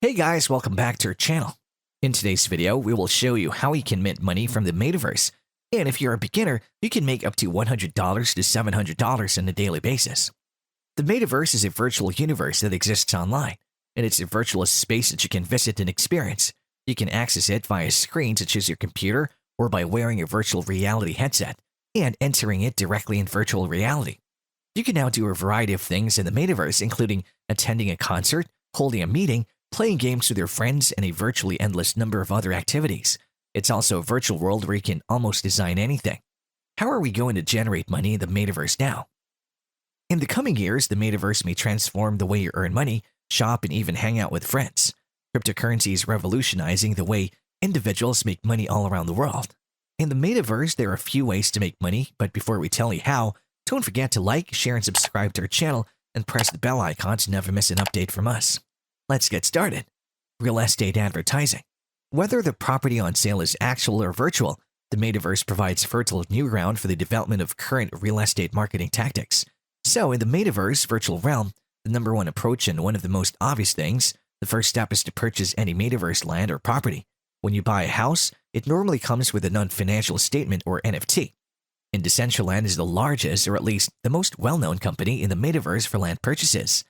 Hey guys, welcome back to our channel. In today's video, we will show you how you can mint money from the Metaverse. And if you're a beginner, you can make up to $100 to $700 on a daily basis. The Metaverse is a virtual universe that exists online, and it's a virtual space that you can visit and experience. You can access it via screens such as your computer or by wearing a virtual reality headset and entering it directly in virtual reality. You can now do a variety of things in the Metaverse, including attending a concert, holding a meeting, playing games with your friends, and a virtually endless number of other activities. It's also a virtual world where you can almost design anything. How are we going to generate money in the Metaverse now? In the coming years, the Metaverse may transform the way you earn money, shop, and even hang out with friends. Cryptocurrency is revolutionizing the way individuals make money all around the world. In the Metaverse, there are a few ways to make money, but before we tell you how, don't forget to like, share, and subscribe to our channel, and press the bell icon to never miss an update from us. Let's get started. Real estate advertising. Whether the property on sale is actual or virtual, the Metaverse provides fertile new ground for the development of current real estate marketing tactics. So in the Metaverse virtual realm, the number one approach and one of the most obvious things, the first step is to purchase any Metaverse land or property. When you buy a house, it normally comes with a non-financial statement or NFT. And Decentraland is the largest, or at least the most well-known company in the Metaverse for land purchases.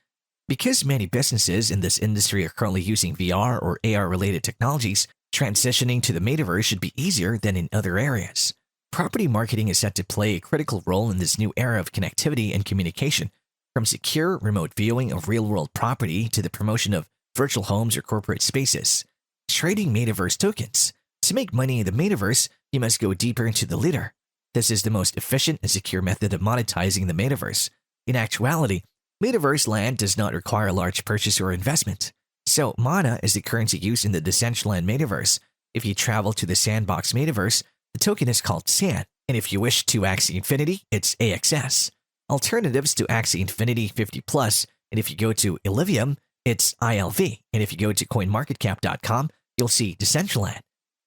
Because many businesses in this industry are currently using VR or AR-related technologies, transitioning to the Metaverse should be easier than in other areas. Property marketing is set to play a critical role in this new era of connectivity and communication, from secure remote viewing of real-world property to the promotion of virtual homes or corporate spaces. Trading Metaverse tokens. To make money in the Metaverse, you must go deeper into the leader. This is the most efficient and secure method of monetizing the Metaverse. In actuality, Metaverse land does not require a large purchase or investment. So, mana is the currency used in the Decentraland Metaverse. If you travel to the Sandbox Metaverse, the token is called SAN, and if you wish to Axie Infinity, it's AXS. Alternatives to Axie Infinity 50+, and if you go to Illivium, it's ILV, and if you go to CoinMarketCap.com, you'll see Decentraland.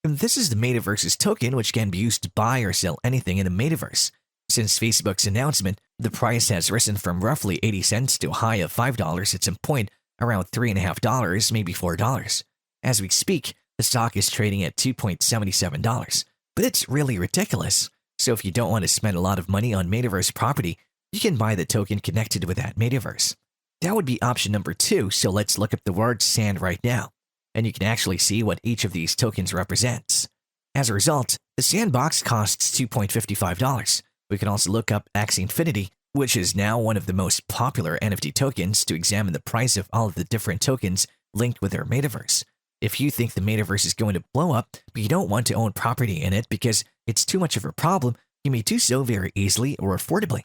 And this is the Metaverse's token, which can be used to buy or sell anything in the Metaverse. Since Facebook's announcement, the price has risen from roughly 80 cents to a high of $5 at some point around $3.50, maybe $4. As we speak, the stock is trading at $2.77, but it's really ridiculous. So if you don't want to spend a lot of money on Metaverse property, you can buy the token connected with that Metaverse. That would be option number 2, so let's look up the word SAN right now, and you can actually see what each of these tokens represents. As a result, the Sandbox costs $2.55. We can also look up Axie Infinity, which is now one of the most popular NFT tokens, to examine the price of all of the different tokens linked with their Metaverse. If you think the Metaverse is going to blow up, but you don't want to own property in it because it's too much of a problem, you may do so very easily or affordably.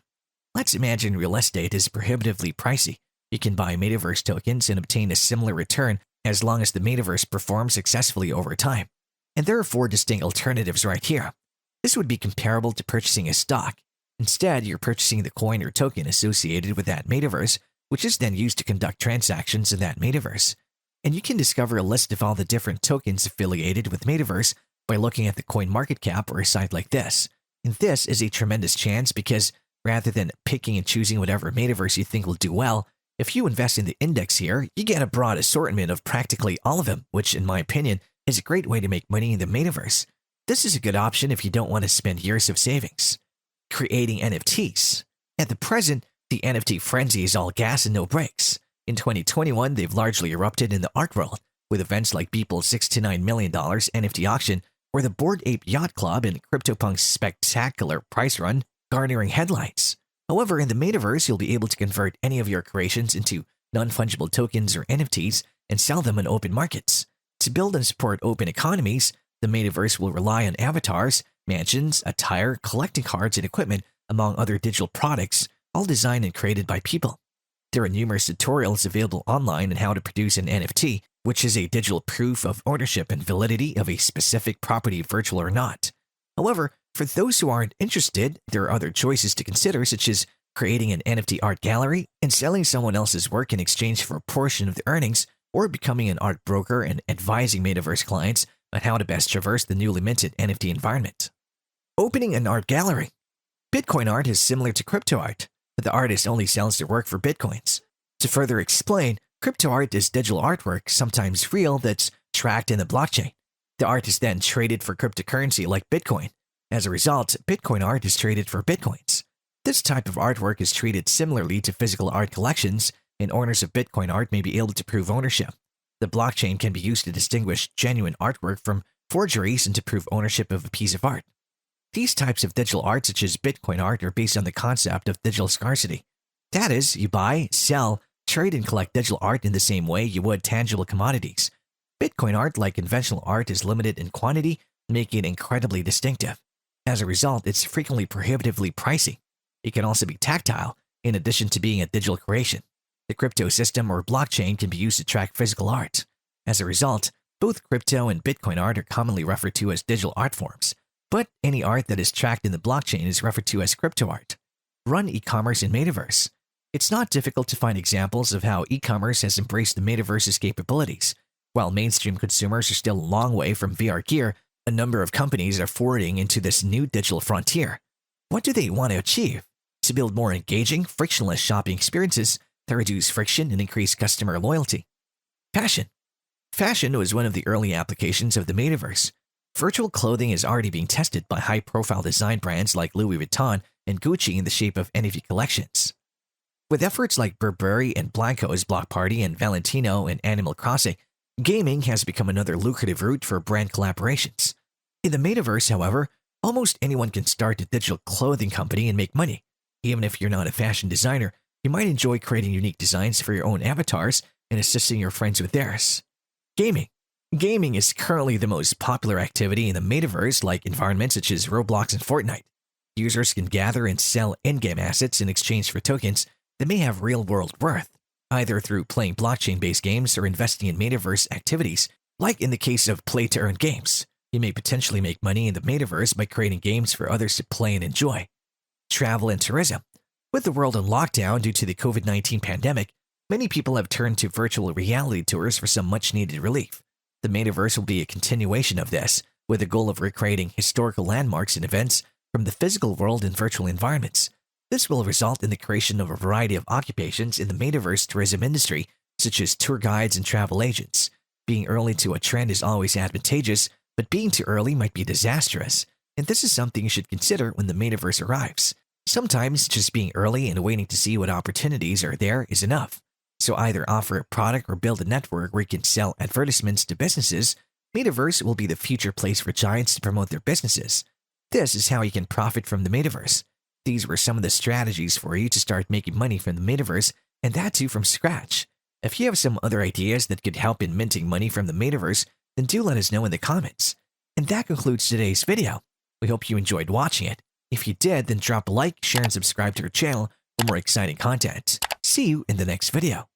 Let's imagine real estate is prohibitively pricey. You can buy Metaverse tokens and obtain a similar return as long as the Metaverse performs successfully over time. And there are 4 distinct alternatives right here. This would be comparable to purchasing a stock. Instead, you're purchasing the coin or token associated with that Metaverse, which is then used to conduct transactions in that Metaverse. And you can discover a list of all the different tokens affiliated with Metaverse by looking at the CoinMarketCap or a site like this. And this is a tremendous chance because rather than picking and choosing whatever Metaverse you think will do well, if you invest in the index here, you get a broad assortment of practically all of them, which in my opinion is a great way to make money in the Metaverse. This is a good option if you don't want to spend years of savings. Creating NFTs. At the present, the NFT frenzy is all gas and no brakes. In 2021, they've largely erupted in the art world, with events like Beeple's $69 million NFT auction or the Bored Ape Yacht Club and CryptoPunk's spectacular price run garnering headlines. However, in the Metaverse, you'll be able to convert any of your creations into non-fungible tokens or NFTs and sell them in open markets. To build and support open economies, the Metaverse will rely on avatars, mansions, attire, collecting cards, and equipment, among other digital products, all designed and created by people. There are numerous tutorials available online on how to produce an NFT, which is a digital proof of ownership and validity of a specific property, virtual or not. However, for those who aren't interested, there are other choices to consider, such as creating an NFT art gallery and selling someone else's work in exchange for a portion of the earnings, or becoming an art broker and advising Metaverse clients on how to best traverse the newly minted NFT environment. Opening an art gallery. Bitcoin art is similar to crypto art, but the artist only sells their work for Bitcoins. To further explain, Crypto art is digital artwork, sometimes real, that's tracked in the blockchain. The art is then traded for cryptocurrency like Bitcoin. As a result, Bitcoin art is traded for Bitcoins. This type of artwork is treated similarly to physical art collections, and owners of Bitcoin art may be able to prove ownership. The blockchain can be used to distinguish genuine artwork from forgeries and to prove ownership of a piece of art. These types of digital art, such as Bitcoin art, are based on the concept of digital scarcity. That is, you buy, sell, trade, and collect digital art in the same way you would tangible commodities. Bitcoin art, like conventional art, is limited in quantity, making it incredibly distinctive. As a result, it's frequently prohibitively pricey. It can also be tactile, in addition to being a digital creation. The crypto system or blockchain can be used to track physical art. As a result, both crypto and Bitcoin art are commonly referred to as digital art forms, but any art that is tracked in the blockchain is referred to as crypto art. Run e-commerce in Metaverse. It's not difficult to find examples of how e-commerce has embraced the Metaverse's capabilities. While mainstream consumers are still a long way from VR gear, a number of companies are forwarding into this new digital frontier. What do they want to achieve? To build more engaging, frictionless shopping experiences that reduce friction and increase customer loyalty. Fashion. Fashion was one of the early applications of the Metaverse. Virtual clothing is already being tested by high-profile design brands like Louis Vuitton and Gucci in the shape of NFT collections. With efforts like Burberry and Blanco's Block Party and Valentino and Animal Crossing, gaming has become another lucrative route for brand collaborations. In the Metaverse, however, almost anyone can start a digital clothing company and make money. Even if you're not a fashion designer, you might enjoy creating unique designs for your own avatars and assisting your friends with theirs. Gaming. Gaming is currently the most popular activity in the Metaverse-like environments such as Roblox and Fortnite. Users can gather and sell in-game assets in exchange for tokens that may have real-world worth, either through playing blockchain-based games or investing in Metaverse activities, like in the case of play-to-earn games. You may potentially make money in the Metaverse by creating games for others to play and enjoy. Travel and tourism. With the world in lockdown due to the COVID-19 pandemic, many people have turned to virtual reality tours for some much-needed relief. The Metaverse will be a continuation of this, with the goal of recreating historical landmarks and events from the physical world in virtual environments. This will result in the creation of a variety of occupations in the Metaverse tourism industry, such as tour guides and travel agents. Being early to a trend is always advantageous, but being too early might be disastrous, and this is something you should consider when the Metaverse arrives. Sometimes just being early and waiting to see what opportunities are there is enough. So either offer a product or build a network where you can sell advertisements to businesses. Metaverse will be the future place for giants to promote their businesses. This is how you can profit from the Metaverse. These were some of the strategies for you to start making money from the Metaverse, and that too from scratch. If you have some other ideas that could help in minting money from the Metaverse, then do let us know in the comments. And that concludes today's video. We hope you enjoyed watching it. If you did, then drop a like, share, and subscribe to our channel for more exciting content. See you in the next video.